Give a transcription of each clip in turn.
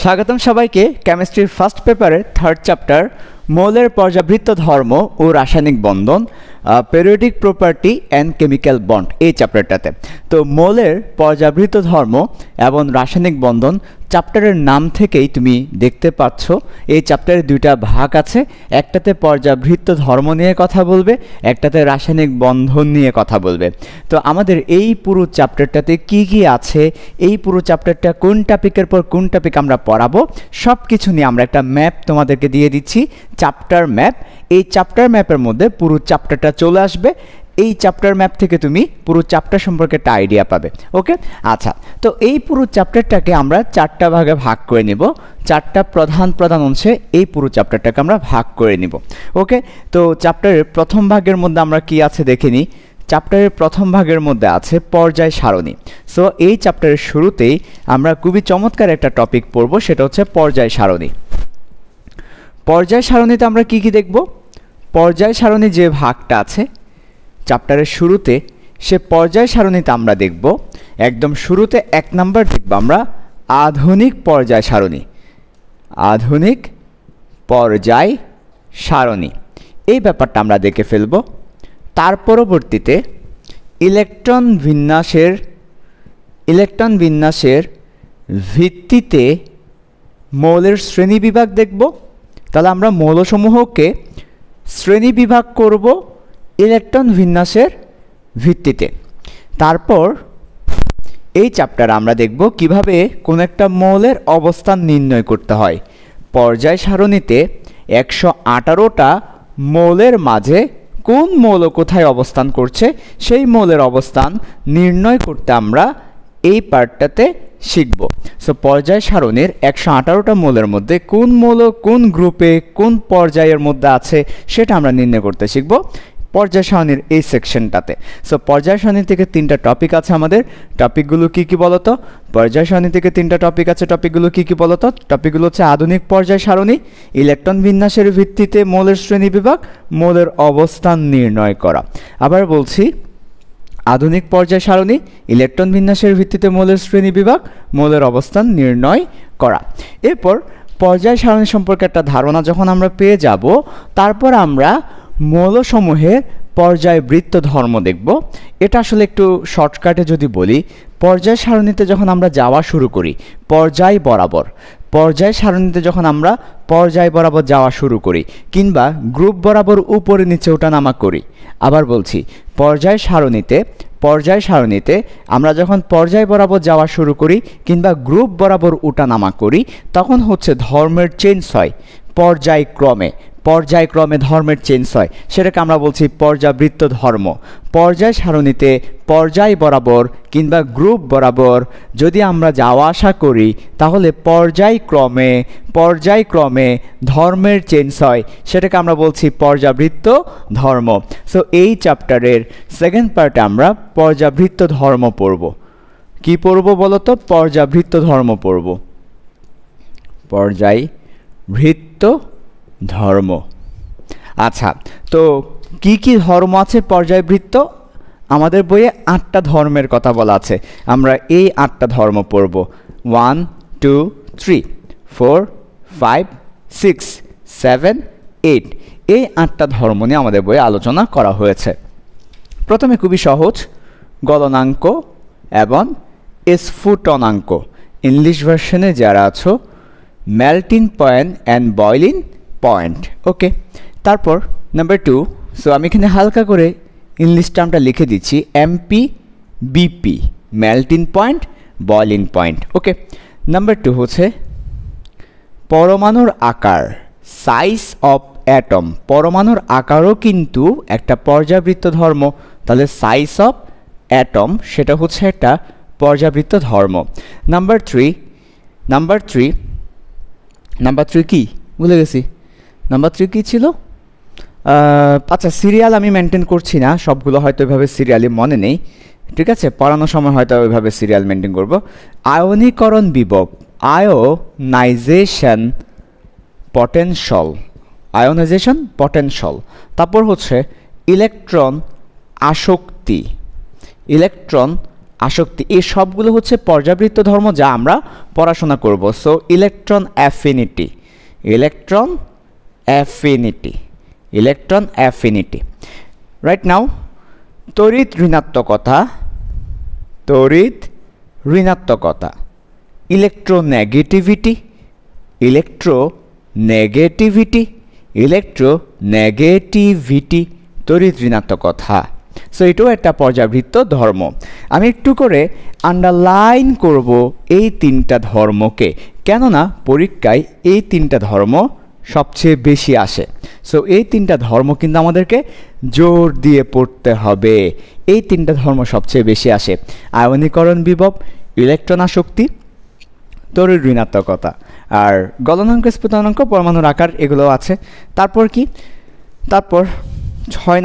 স্বাগতম সবাইকে কেমিস্ট্রির ফার্স্ট পেপারের থার্ড চ্যাপ্টার মৌলের পর্যাবৃত্ত ধর্ম ও রাসায়নিক বন্ধন periodic property and chemical bond এই চ্যাপ্টারটাতে। তো মৌলের পর্যাবৃত্ত ধর্ম এবং রাসায়নিক বন্ধন চ্যাপ্টারের নাম থেকেই তুমি দেখতে পাচ্ছ এই চ্যাপ্টারের দুইটা ভাগ আছে, একটাতে পর্যাবৃত্ত ধর্ম নিয়ে কথা বলবে, একটাতে রাসায়নিক বন্ধন নিয়ে কথা বলবে। তো আমাদের এই পুরো চ্যাপ্টারটাতে কি কি আছে, এই পুরো চ্যাপ্টারটা কোন টপিকের পর কোন টপিক আমরা পড়াবো সব কিছু নিয়ে আমরা একটা ম্যাপ তোমাদেরকে দিয়ে দিচ্ছি, চ্যাপ্টার ম্যাপ। এই চ্যাপ্টার ম্যাপের মধ্যে পুরো চ্যাপ্টারটা চলে আসবে। এই চ্যাপ্টার ম্যাপ থেকে তুমি পুরো চ্যাপ্টার সম্পর্কে একটা আইডিয়া পাবে। ওকে, আচ্ছা, তো এই পুরো চ্যাপ্টারটাকে আমরা চারটা ভাগে ভাগ করে নিব, চারটা প্রধান অংশে এই পুরো চ্যাপ্টারটাকে আমরা ভাগ করে নিব। ওকে, তো চ্যাপ্টারের প্রথম ভাগের মধ্যে আমরা কি আছে দেখে নিই। চ্যাপ্টারের প্রথম ভাগের মধ্যে আছে পর্যায় সারণী। সো এই চ্যাপ্টারের শুরুতেই আমরা খুবই চমৎকার একটা টপিক পড়ব, সেটা হচ্ছে পর্যায় সারণী। পর্যায় সারণীতে আমরা কি কি দেখব? পর্যায় সারণী যে ভাগটা আছে চ্যাপ্টারের শুরুতে, সে পর্যায় সারণীতে আমরা দেখব একদম শুরুতে 1 নাম্বার দেখব আমরা আধুনিক পর্যায় সারণী। আধুনিক পর্যায় সারণী এই ব্যাপারটা আমরা দেখে ফেলব। তার পরবর্তীতে ইলেকট্রন বিন্যাসের ভিত্তিতে মৌলের শ্রেণীবিভাগ দেখব। তাহলে আমরা মৌলসমূহকে শ্রেণীবিভাগ করব ইলেকট্রন বিন্যাসের ভিত্তিতে। তারপর এই চ্যাপ্টারে আমরা দেখব কিভাবে কোন একটা মৌলের অবস্থান নির্ণয় করতে হয়। পর্যায় সারণীতে 118টা মৌলের মাঝে কোন মৌল কোথায় অবস্থান করছে সেই মৌলের অবস্থান নির্ণয় করতে আমরা এই পার্টটাতে শিখব। সো পর্যায় সারণীর 118টা মৌলের মধ্যে কোন মৌল কোন গ্রুপে কোন পর্যায়ের মধ্যে আছে সেটা আমরা নির্ণয় করতে শিখব পর্যায় সারণীর এই সেকশনটাতে। সো পর্যায় সারণী থেকে 3টা টপিক আছে আমাদের। টপিকগুলো কি কি বলতো? পর্যায় সারণী থেকে 3টা টপিক আছে, টপিকগুলো কি কি বলতো? টপিকগুলো হচ্ছে আধুনিক পর্যায় সারণী, ইলেকট্রন বিন্যাসের ভিত্তিতে মৌলের শ্রেণীবিভাগ, মৌলের অবস্থান নির্ণয় করা। আবার বলছি, আধুনিক পর্যায় সারণী, ইলেকট্রন বিন্যাসের ভিত্তিতে মৌলের শ্রেণীবিভাগ, মৌলের অবস্থান নির্ণয় করা। এরপর পর্যায় সারণী সম্পর্কে একটা ধারণা যখন আমরা পেয়ে যাব, তারপর আমরা মৌলসমূহের পর্যায়বৃত্ত ধর্ম দেখব। এটা আসলে একটু শর্টকাটে যদি বলি, পর্যায় সারণীতে যখন আমরা যাওয়া শুরু করি পর্যায় সারণীতে যখন আমরা পর্যায় বরাবর যাওয়া শুরু করি কিংবা গ্রুপ বরাবর উপরে নিচে ওঠানামা করি, আবার বলছি পর্যায় সারণীতে আমরা যখন পর্যায় বরাবর যাওয়া শুরু করি কিংবা গ্রুপ বরাবর ওঠানামা করি, তখন হচ্ছে ধর্মের চেঞ্জ হয় পর্যায়ক্রমে ধর্মের চেঞ্জ হয়, সেটাকে আমরা বলছি পর্যাবৃত্ত ধর্ম। পর্যায় সারণীতে পর্যায় বরাবর কিংবা গ্রুপ বরাবর যদি আমরা যাওয়া আসা করি, তাহলে পর্যায়ক্রমে ধর্মের চেঞ্জ হয়, সেটাকে আমরা বলছি পর্যাবৃত্ত ধর্ম। সো এই চ্যাপ্টারের সেকেন্ড পার্টে আমরা পর্যাবৃত্ত ধর্ম পড়ব। কি পড়ব বলতো? পর্যাবৃত্ত ধর্ম পড়ব। পর্যায়বৃত্ত ধর্ম। আচ্ছা, তো কি কি ধর্ম আছে পর্যায়বৃত্ত? আমাদের বইয়ে 8টা ধর্মের কথা বলা আছে, আমরা এই 8টা ধর্ম পড়ব। 1 2 3 4 5 6 7 8 এই 8টা ধর্ম নিয়ে আমাদের বইয়ে আলোচনা করা হয়েছে। প্রথমে খুবই সহজ, গলনাঙ্ক এবং স্ফুটনাঙ্ক। ইংলিশ ভার্সনে যারা আছো, melting point and boiling point. Okay, তারপর নাম্বার 2, সো আমি এখানে হালকা করে ইংলিশ টার্মটা লিখে দিচ্ছি, MPBP, melting point, boiling point. Okay, number 2 হচ্ছে পরমাণুর আকার, সাইজ অফ অ্যাটম। পরমাণুর আকারও কিন্তু একটা পর্যাবৃত্ত ধর্ম, তাহলে সাইজ অফ অ্যাটম সেটা হচ্ছে একটা পর্যাবৃত্ত ধর্ম। নাম্বার 3 কি ভুলে গেছি? নাম্বার 3 কি ছিল? আচ্ছা, সিরিয়াল আমি মেনটেন করছি না, সবগুলো হয়তো ওইভাবে সিরিয়ালি মনে নেই, ঠিক আছে? পড়ানোর সময় হয়তো ওইভাবে সিরিয়াল মেনটেন করব। আয়নীকরণ বিভব, আয়োনাইজেশন পটেনশিয়াল। তারপর হচ্ছে ইলেকট্রন আসক্তি, এই সবগুলো হচ্ছে পর্যাবৃত্ত ধর্ম যা আমরা পড়াশোনা করব। So electron affinity, electron affinity, electron affinity. Right now তড়িৎ ঋণাত্মকতা, তড়িৎ ঋণাত্মকতা, ইলেকট্রোনেগেটিভিটি, ইলেকট্রোনেগেটিভিটি, ইলেকট্রোনেগেটিভিটি, তড়িৎ ঋণাত্মকতা। সো এটাও একটা পর্যাবৃত্ত ধর্ম। আমি একটু করে আন্ডারলাইন করব এই তিনটা ধর্মকে, কেননা পরীক্ষায় এই তিনটা ধর্ম সবচেয়ে বেশি আসে। সো এই তিনটা ধর্ম কিন্তু আমাদেরকে জোর দিয়ে পড়তে হবে। এই তিনটা ধর্ম সবচেয়ে বেশি আসে, আয়নীকরণ বিভব, ইলেকট্রন আসক্তি, তড়িৎ ঋণাত্মকতা, আর গলনাঙ্ক, স্ফুটনাঙ্ক, পরমাণুর আকার, এগুলো আছে। তারপর কি, তারপর 6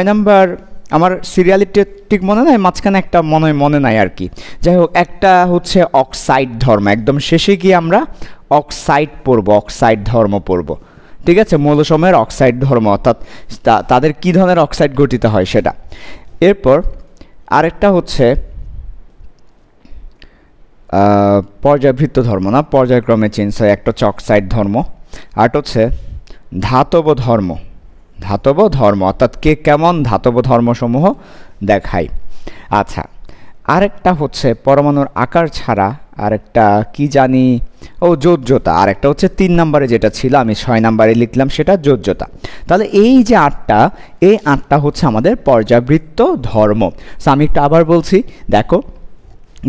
নাম্বার আমার সিরিয়ালিটি ঠিক মনে নাই, মাঝখানে একটা মনে নাই আর কি। যাই হোক, একটা হচ্ছে অক্সাইড ধর্ম, একদম শেষে গিয়ে আমরা অক্সাইড পড়ব, অক্সাইড ধর্ম পড়ব। ঠিক আছে, মৌলসমূহের অক্সাইড ধর্ম, অর্থাৎ তাদের কী ধরনের অক্সাইড গঠিত হয় সেটা। এরপর আরেকটা হচ্ছে পর্যাবৃত্ত ধর্ম না, পর্যায়ক্রমে চেঞ্জ হয়। একটা হচ্ছে অক্সাইড ধর্ম, আরেকটা হচ্ছে ধাতব ধর্ম, ধাতব ধর্ম অর্থাৎ কে কেমন ধাতব ধর্মসমূহ দেখায়। আচ্ছা, আরেকটা হচ্ছে পরমাণুর আকার ছাড়া আরেকটা কি জানি, ও যোজ্যতা। আরেকটা হচ্ছে 3 নম্বরে যেটা ছিল, আমি 6 নম্বরে লিখলাম সেটা যোজ্যতা। তাহলে এই যে 8টা, এই 8টা হচ্ছে আমাদের পর্যাবৃত্ত ধর্ম। সো আমি একটু আবার বলছি, দেখো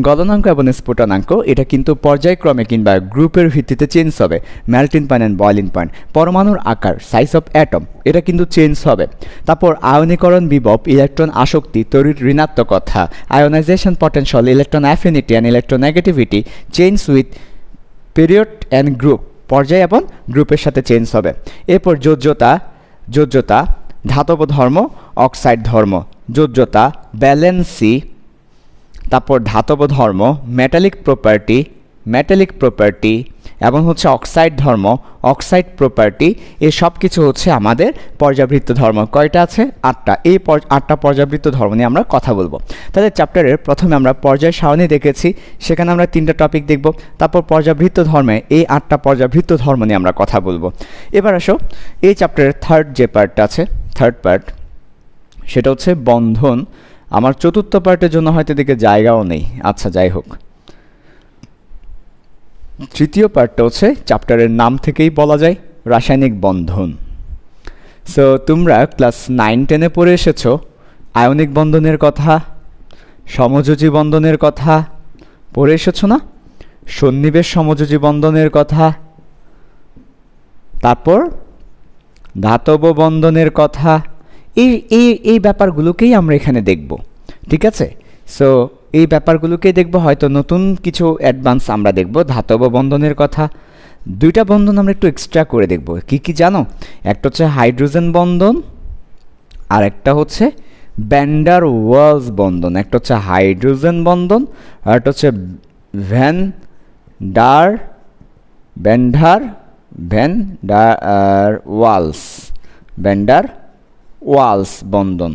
গলনাঙ্ক এবং স্ফুটনাঙ্ক এটা কিন্তু পর্যায়ক্রমে কিংবা গ্রুপের ভিত্তিতে চেঞ্জ হবে। Melting point and boiling point, পরমাণুর আকার, সাইজ অফ অ্যাটম, এটা কিন্তু চেঞ্জ হবে। তারপর আয়নীকরণ বিভব, ইলেকট্রন আসক্তি, তড়িৎ ঋণাত্মকতা, ionisation potential, electron affinity and electronegativity change with period and group, পর্যায় এবং গ্রুপের সাথে চেঞ্জ হবে। এরপর যোজ্যতা, যোজ্যতা ধাতব ধর্ম, অক্সাইড ধর্ম, যোজ্যতা ব্যালেন্সি। তারপর ধাতব ধর্ম মেটালিক প্রপার্টি, মেটালিক প্রপার্টি, এবং হচ্ছে অক্সাইড ধর্ম, অক্সাইড প্রপার্টি। এই সব কিছু হচ্ছে আমাদের পর্যাবৃত্ত ধর্ম। কয়টা আছে? 8টা। এই 8টা পর্যাবৃত্ত ধর্ম নিয়ে আমরা কথা বলবো। তাহলে চ্যাপ্টারের প্রথমে আমরা পর্যায় সারণী দেখেছি, সেখানে আমরা 3টা টপিক দেখব। তারপর পর্যাবৃত্ত ধর্মে এই 8টা পর্যাবৃত্ত ধর্ম নিয়ে আমরা কথা বলবো। এবার আসো, এই চ্যাপ্টারের থার্ড যে পার্টটা আছে, থার্ড পার্ট, সেটা হচ্ছে বন্ধন। আমার চতুর্থ পার্টের জন্য হয়তো এদিকে জায়গাও নেই। আচ্ছা, যাই হোক, তৃতীয় পার্টটা হচ্ছে চ্যাপ্টারের নাম থেকেই বলা যায়, রাসায়নিক বন্ধন। সো তোমরা ক্লাস 9-10-এ পড়ে এসেছো আয়নিক বন্ধনের কথা, সমযোজী বন্ধনের কথা পড়ে এসেছো না? সন্নিবেশ সমযোজী বন্ধনের কথা, তারপর ধাতব বন্ধনের কথা। এই ব্যাপারগুলোকেই আমরা এখানে দেখব। ঠিক আছে, সো এই ব্যাপারগুলোকেই দেখব। হয়তো নতুন কিছু অ্যাডভান্স আমরা দেখব। ধাতব বন্ধনের কথা, 2টা বন্ধন আমরা একটু এক্সট্রা করে দেখব। কি কি জানো? একটা হচ্ছে হাইড্রোজেন বন্ধন, আর একটা হচ্ছে ভ্যান ওয়ালস বন্ধন। একটা হচ্ছে হাইড্রোজেন বন্ধন, আর একটা হচ্ছে ভ্যান ডার ওয়ালস বন্ধন।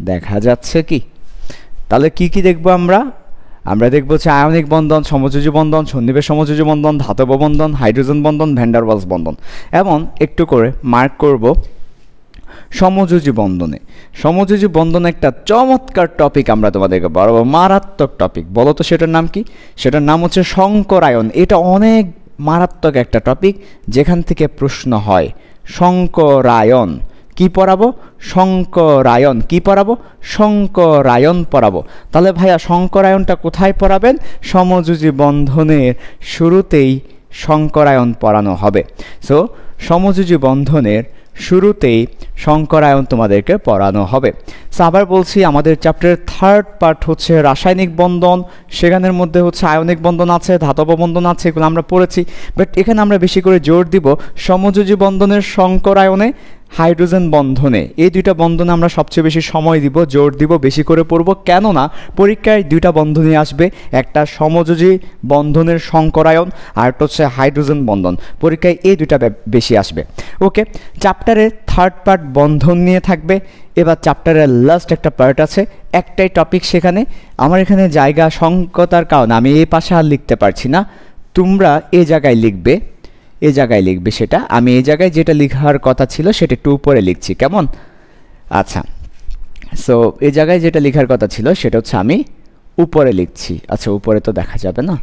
দেখা যাচ্ছে কি? তাহলে কি কি দেখব আমরা? আমরা দেখব হচ্ছে আয়নিক বন্ধন, সমযোজী বন্ধন, সন্নিবেশ সমযোজী বন্ধন, ধাতব বন্ধন, হাইড্রোজেন বন্ধন, ভ্যান ডার ওয়ালস বন্ধন, এবং একটু করে মার্ক করব সমযোজী বন্ধনে। সমযোজী বন্ধন একটা চমৎকার টপিক আমরা তোমাদেরকে বলবো, মারাত্মক টপিক। বলো তো সেটার নাম কি? সেটার নাম হচ্ছে সংকরায়ন। এটা অনেক মারাত্মক একটা টপিক, যেখান থেকে প্রশ্ন হয়। সংকরায়ন কি পড়াবো? সংকরায়ন কি পড়াবো? সংকরায়ন পড়াবো। তাহলে ভাইয়া সংকরায়নটা কোথায় পড়াবেন? সমযোজী বন্ধনের শুরুতেই সংকরায়ন পড়ানো হবে। সো সমযোজী বন্ধনের শুরুতেই সংকরায়ন তোমাদেরকে পড়ানো হবে। সো আবার বলছি, আমাদের চ্যাপ্টারের থার্ড পার্ট হচ্ছে রাসায়নিক বন্ধন। সেখানের মধ্যে হচ্ছে আয়নিক বন্ধন আছে, ধাতব বন্ধন আছে, এগুলো আমরা পড়েছি। বাট এখানে আমরা বেশি করে জোর দিব সমযোজী বন্ধনের সংকরায়নে, হাইড্রোজেন বন্ধনে, এই দুইটা বন্ধনে আমরা সবচেয়ে বেশি সময় দিব, জোর দিব, বেশি করে পড়ব। কেননা পরীক্ষায় দুইটা বন্ধনই আসবে, একটা সমযোজী বন্ধনের সংকরায়ন আর একটা হচ্ছে হাইড্রোজেন বন্ধন। পরীক্ষায় এই দুইটা বেশি আসবে। ওকে, চ্যাপ্টারের থার্ড পার্ট বন্ধন নিয়ে থাকবে। এবার চ্যাপ্টারের লাস্ট একটা পার্ট আছে, একটাই টপিক সেখানে। আমার এখানে জায়গা সংকতার কারণে আমি এই পাশে আর লিখতে পারছি না, তোমরা এই জায়গায় লিখবে, এই জায়গায় লিখবে সেটা। আমি এই জায়গায় যেটা লেখার কথা ছিল সেটা একটু উপরে লিখছি, কেমন? আচ্ছা, সো এই জায়গায় যেটা লেখার কথা ছিল সেটা হচ্ছে আমি উপরে লিখছি। আচ্ছা, উপরে তো দেখা যাবে না,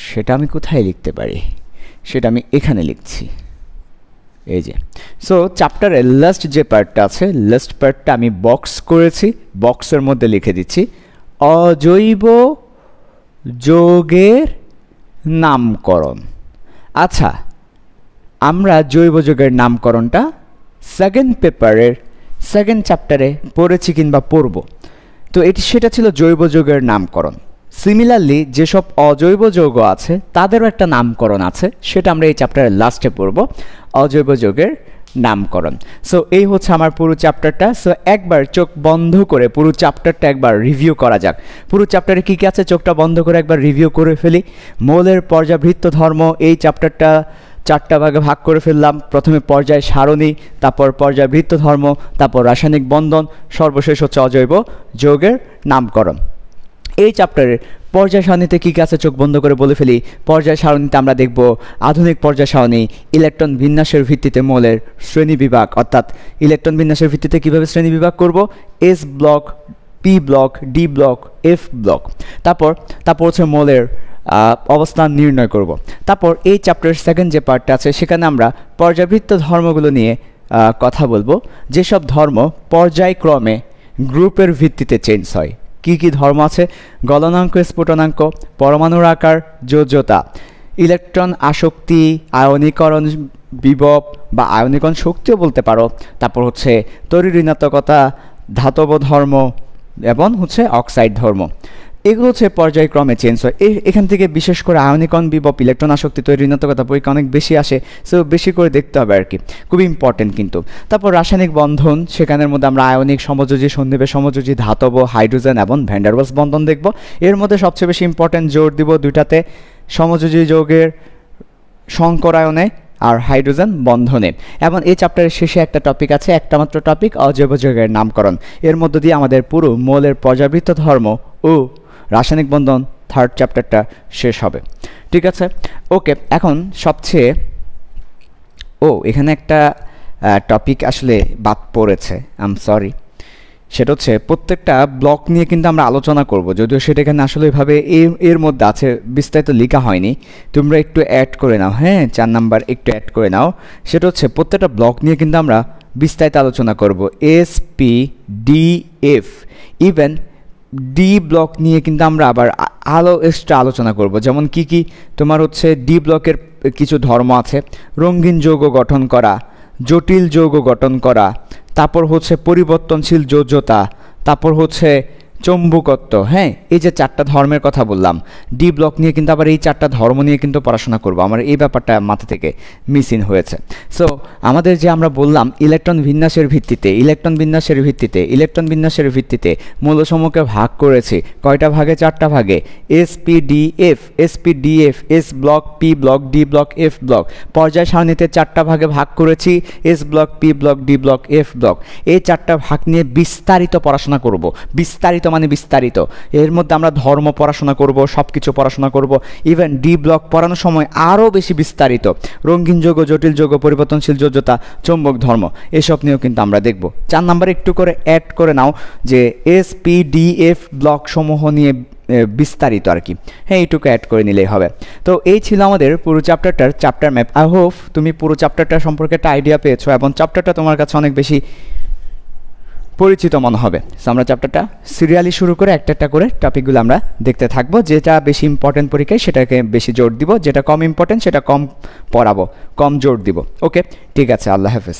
সেটা আমি কোথায় লিখতে পারি? সেটা আমি এখানে লিখছি, এই যে। সো চ্যাপ্টারের লাস্ট যে পার্টটা আছে, লাস্ট পার্টটা আমি বক্স করেছি, বক্সের মধ্যে লিখে দিচ্ছি অজৈব যৌগের নামকরণ। আচ্ছা, আমরা জৈব যৌগের নামকরণটা সেকেন্ড পেপারের সেকেন্ড চ্যাপ্টারে পড়েছি কিংবা পড়ব। তো সেটা ছিল জৈব যৌগের নামকরণ। সিমিলারলি যেসব অজৈব যৌগ আছে তাদেরও একটা নামকরণ আছে, সেটা আমরা এই চ্যাপ্টারের লাস্টে পড়ব, অজৈব যৌগের নামকরণ। সো এই হচ্ছে আমার পুরো চ্যাপ্টারটা। সো একবার চোখ বন্ধ করে পুরো চ্যাপ্টারটা একবার রিভিউ করা যাক। পুরো চ্যাপ্টারে কী কী আছে চোখটা বন্ধ করে একবার রিভিউ করে ফেলি। মৌলের পর্যাবৃত্ত ধর্ম, এই চ্যাপ্টারটা 4টা ভাগে ভাগ করে ফেললাম। প্রথমে পর্যায় সারণী, তারপর পর্যাবৃত্ত ধর্ম, তারপর রাসায়নিক বন্ধন, সর্বশেষ হচ্ছে অজৈব যৌগের নামকরণ। এই চ্যাপ্টারের পর্যায় সারণীতে কী কী আছে চোখ বন্ধ করে বলে ফেলি। পর্যায় সারণীতে আমরা দেখব আধুনিক পর্যায় সারণী, ইলেকট্রন বিন্যাসের ভিত্তিতে মৌলের শ্রেণী বিভাগ, অর্থাৎ ইলেকট্রন বিন্যাসের ভিত্তিতে কীভাবে শ্রেণী বিভাগ করব, S block, P block, D block, F block. তারপর হচ্ছে মৌলের অবস্থান নির্ণয় করব। তারপর এই চ্যাপ্টারের সেকেন্ড যে পার্টটা আছে সেখানে আমরা পর্যাবৃত্ত ধর্মগুলো নিয়ে কথা বলবো, যেসব ধর্ম পর্যায়ক্রমে গ্রুপের ভিত্তিতে চেঞ্জ হয়। কি কি ধর্ম আছে? গলনাঙ্ক, স্ফুটনাঙ্ক, পরমাণুর আকার, যোজ্যতা, ইলেকট্রন আসক্তি, আয়নীকরণ বিভব বা আয়নীকরণ শক্তিও বলতে পারো। তারপর হচ্ছে তড়িৎ ঋণাত্মকতা, ধাতব ধর্ম এবং হচ্ছে অক্সাইড ধর্ম। এগুলো হচ্ছে পর্যায়ক্রমে চেঞ্জ হয়। এখান থেকে বিশেষ করে আয়নীকরণ বিভব, ইলেকট্রন আসক্তি, তড়িৎ ঋণাত্মকতা পরীক্ষা অনেক বেশি আসে, সো বেশি করে দেখতে হবে আর কি, খুবই ইম্পর্টেন্ট কিন্তু। তারপর রাসায়নিক বন্ধন, সেখানের মধ্যে আমরা আয়নিক, সমযোজী, সন্নিবেশ সমযোজী, ধাতব, হাইড্রোজেন এবং ভ্যান ডার ওয়ালস বন্ধন দেখব। এর মধ্যে সবচেয়ে বেশি ইম্পর্টেন্ট জোর দিব দুইটাতে, সমযোজী যৌগের সংকরায়নে আর হাইড্রোজেন বন্ধনে। এবং এই চ্যাপ্টারের শেষে একটা টপিক আছে, একটা মাত্র টপিক, অজৈব যৌগের নামকরণ। এর মধ্য দিয়ে আমাদের পুরো মৌলের পর্যাবৃত্ত ধর্ম ও রাসায়নিক বন্ধন থার্ড চ্যাপ্টারটা শেষ হবে। ঠিক আছে, ওকে। এখন সবচেয়ে এখানে একটা টপিক আসলে বাদ পড়েছে, আই এম সরি। সেটা হচ্ছে প্রত্যেকটা ব্লক নিয়ে কিন্তু আমরা আলোচনা করব, যদিও সেটা এখানে আসলে এভাবে এর মধ্যে আছে, বিস্তারিত লেখা হয়নি। তোমরা একটু অ্যাড করে নাও, হ্যাঁ, 4 নাম্বার একটু অ্যাড করে নাও। সেটা হচ্ছে প্রত্যেকটা ব্লক নিয়ে কিন্তু আমরা বিস্তারিত আলোচনা করব, S, P, D, F, even D block নিয়ে কিন্তু আমরা আবার এক্সট্রা আলোচনা করব। যেমন কি কি তোমার হচ্ছে ডি ব্লকের কিছু ধর্ম আছে, রঙিন যৌগ গঠন করা, জটিল যৌগ গঠন করা, তারপর হচ্ছে পরিবর্তনশীল যোজ্যতা, তারপর হচ্ছে চৌম্বকত্ব। হ্যাঁ, এই যে 4টা ধর্মের কথা বললাম, ডি ব্লক নিয়ে কিন্তু আবার এই 4টা ধর্ম নিয়ে কিন্তু পড়াশোনা করব। আমার এই ব্যাপারটা মাথা থেকে মিসিং হয়েছে। সো আমাদের যে আমরা বললাম ইলেকট্রন বিন্যাসের ভিত্তিতে মৌলসমূহকে ভাগ করেছি কয়টা ভাগে? 4টা ভাগে, SPDF, S block, P block, D block, F block. পর্যায় সারণীতে 4টা ভাগে ভাগ করেছি, S block, P block, D block, F block. এই 4টা ভাগ নিয়ে বিস্তারিত পড়াশোনা করব। বিস্তারিত মানে বিস্তারিত, এর মধ্যে আমরা ধর্ম পড়াশোনা করব, সব কিছু পড়াশোনা করব। ইভেন ডি ব্লক পড়ানোর সময় আরও বেশি বিস্তারিত, রঙিন যৌগ, জটিল যৌগ, পরিবর্তনশীল যোজ্যতা, চৌম্বক ধর্ম, এসব নিয়েও কিন্তু আমরা দেখব। 4 নাম্বার একটু করে অ্যাড করে নাও যে এসপিডিএফ ব্লক সমূহ নিয়ে বিস্তারিত আর কি, হ্যাঁ, এইটুকু অ্যাড করে নিলেই হবে। তো এই ছিল আমাদের পুরো চ্যাপ্টার ম্যাপ। আই হোপ তুমি পুরো চ্যাপ্টারটা সম্পর্কে একটা আইডিয়া পেয়েছো এবং চ্যাপ্টারটা তোমার কাছে অনেক বেশি পরিচিত মনে হবে। সো আমরা চ্যাপ্টারটা সিরিয়ালি শুরু করে একটা করে টপিকগুলো আমরা দেখতে থাকবো। যেটা বেশি ইম্পর্টেন্ট পরীক্ষায় সেটাকে বেশি জোর দিব, যেটা কম ইম্পর্টেন্ট সেটা কম পড়াবো, কম জোর দিব। ওকে, ঠিক আছে, আল্লাহ হাফেজ।